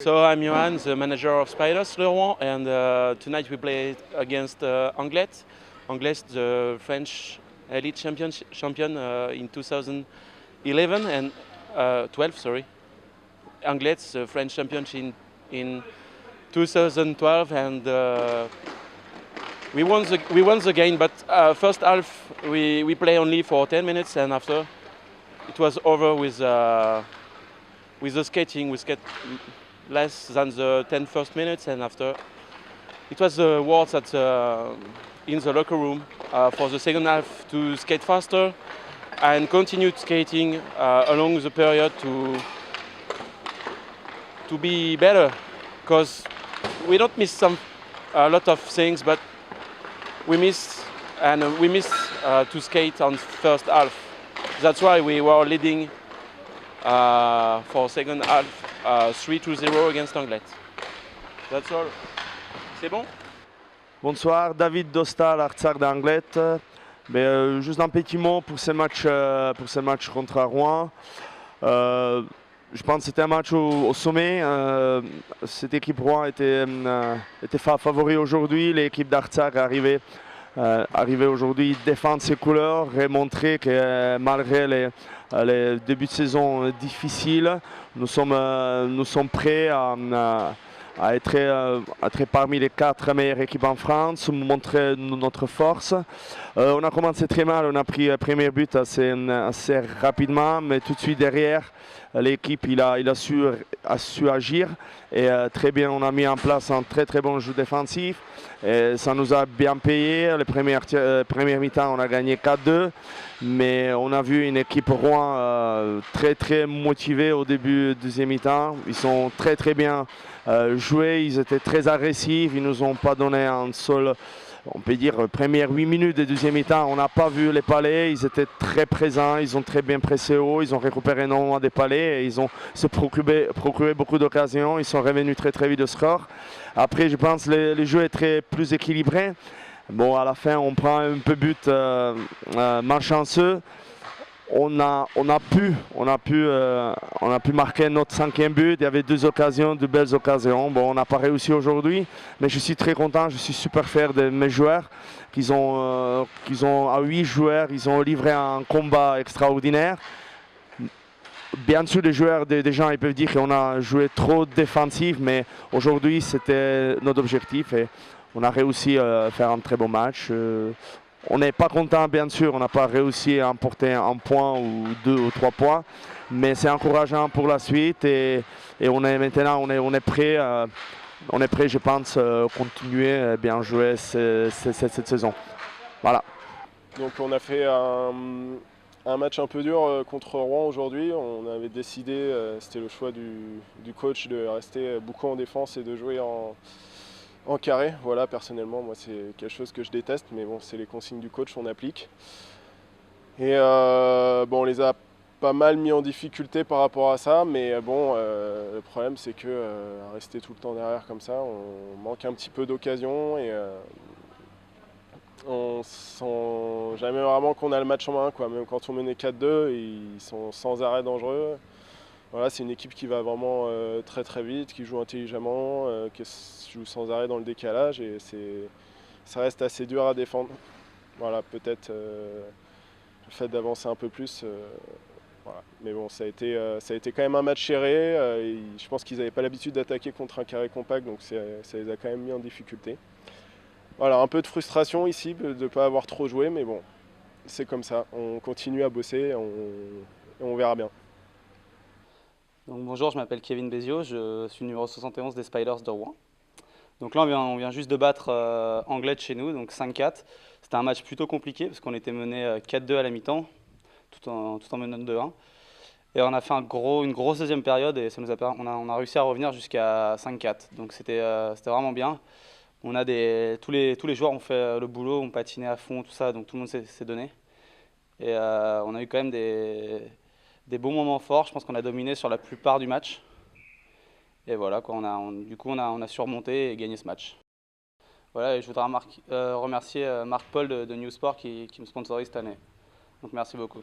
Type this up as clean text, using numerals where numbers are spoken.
So I'm Johan, the manager of Spiders Leroy, and tonight we play against Anglet. Anglet, the French elite champion in 2011 and 12, sorry. Anglet, the French champion in 2012, and we won the game. But first half we play only for 10 minutes, and after it was over with the skating. We skate less than the 10 first minutes, and after it was the words in the locker room for the second half to skate faster and continued skating along the period to be better, because we don't miss a lot of things, but we missed to skate on first half. That's why we were leading for second half 3-0 against Anglet. That's all. C'est bon? Bonsoir, David Dostal, Artsar d'Anglet. Juste un petit mot pour ce match contre Rouen. Je pense que c'était un match au sommet. Cette équipe Rouen était favori aujourd'hui. L'équipe d'Artsar est arrivée aujourd'hui défendre ses couleurs, remontrer que malgré les débuts de saison difficiles, nous sommes prêts à être parmi les 4 meilleures équipes en France, montrer notre force. On a commencé très mal, on a pris le premier but assez rapidement, mais tout de suite derrière, l'équipe a su agir et très bien, on a mis en place un très bon jeu défensif et ça nous a bien payé. Les premières mi-temps, on a gagné 4-2, mais on a vu une équipe Rouen très motivée au début de deuxième mi-temps. Ils sont très bien joué, ils étaient très agressifs, ils nous ont pas donné un seul, on peut dire, premières 8 minutes de deuxième mi-temps, on n'a pas vu les palais, ils étaient très présents, ils ont très bien pressé haut, ils ont récupéré énormément des palais, et ils ont se procuré beaucoup d'occasions, ils sont revenus très vite au score. Après, je pense que le jeu est plus équilibré. Bon, à la fin, on prend un peu but malchanceux. On a pu marquer notre 5e but. Il y avait 2 occasions, 2 belles occasions. Bon, on n'a pas réussi aujourd'hui, mais je suis très content, je suis super fier de mes joueurs. À 8 joueurs, ils ont livré un combat extraordinaire. Bien sûr, les joueurs, des gens, ils peuvent dire qu'on a joué trop défensif, mais aujourd'hui, c'était notre objectif et on a réussi à faire un très bon match. On n'est pas content, bien sûr, on n'a pas réussi à emporter un point ou 2 ou 3 points, mais c'est encourageant pour la suite et maintenant on est prêt, je pense, à continuer à bien jouer cette saison. Voilà. Donc on a fait un match un peu dur contre Rouen aujourd'hui. On avait décidé, c'était le choix du coach, de rester beaucoup en défense et de jouer en carré. Voilà, personnellement, moi c'est quelque chose que je déteste, mais bon, c'est les consignes du coach, on applique. Et bon, on les a pas mal mis en difficulté par rapport à ça, mais bon, le problème c'est que rester tout le temps derrière comme ça, on manque un petit peu d'occasion et on sent jamais vraiment qu'on a le match en main, quoi. Même quand on menait 4-2, ils sont sans arrêt dangereux. Voilà, c'est une équipe qui va vraiment très vite, qui joue intelligemment, qui joue sans arrêt dans le décalage et ça reste assez dur à défendre. Voilà, peut-être le fait d'avancer un peu plus. Voilà. Mais bon, ça a été quand même un match serré. Je pense qu'ils n'avaient pas l'habitude d'attaquer contre un carré compact, donc ça les a quand même mis en difficulté. Voilà, un peu de frustration ici de ne pas avoir trop joué, mais bon, c'est comme ça. On continue à bosser et on verra bien. Donc, bonjour, je m'appelle Kevin Béziot, je suis numéro 71 des Spiders de Rouen. Donc là, on vient juste de battre Anglet chez nous, donc 5-4. C'était un match plutôt compliqué parce qu'on était mené 4-2 à la mi-temps, tout en menant 2-1. Et on a fait une grosse deuxième période et on a réussi à revenir jusqu'à 5-4. Donc c'était vraiment bien. Tous les joueurs ont fait le boulot, ont patiné à fond, tout ça, donc tout le monde s'est donné. Et on a eu quand même des bons moments forts. Je pense qu'on a dominé sur la plupart du match. Et voilà, quoi, on a surmonté et gagné ce match. Voilà, et je voudrais remercier Marc Paul de New Sport qui me sponsorise cette année. Donc merci beaucoup.